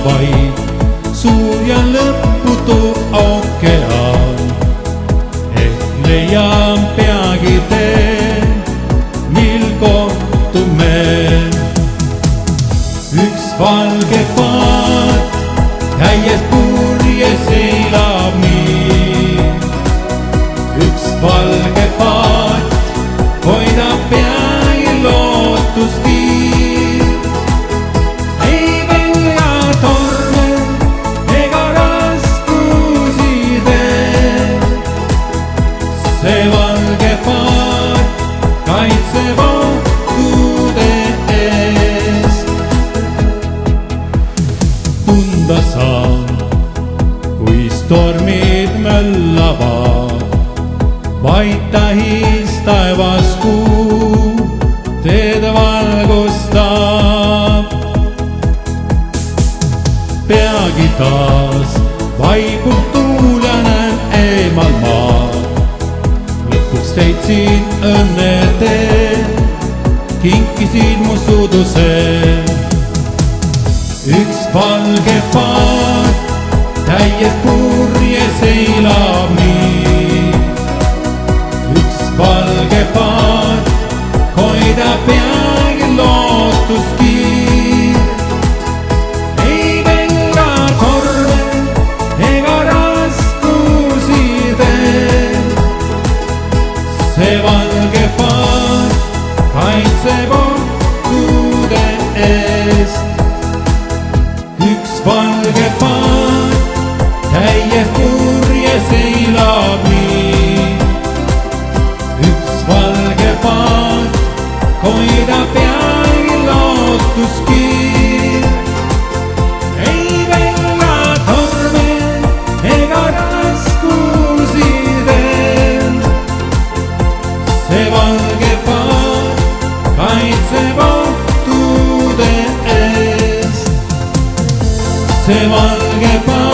vaid suur ja lõputu ookean. Ehk leian peagi tee, mil kohtume. Üks valge paat täies purjes seilab nii. Üks valge paat hoidab peagi lootuskiir. Ei pelga torme ega raskusi tee. See valge paat kaitseb ohtude eest. Tunda saan, kui stormid möllavad, vaid tähis taevas kuu teed valgustab. Peagi taas vaibub tuul ja näen eemal maad. Lõpuks leidsin õnne tee, kinkisid mu suduse. Üks valge paat täies purjes seilab nii. Üks valge paat hoidab peagi lootuskiir. Ei pelga torme ega raskusi tee. See valge paat kaitseb ohtude eest. Üks valge paat täies purjes seilab nii. Üks valge paat hoidab peagi lootuskiir. Ei pelga torme ega raskusi tee. See valge paat kaitseb ohtude eest. See valge paat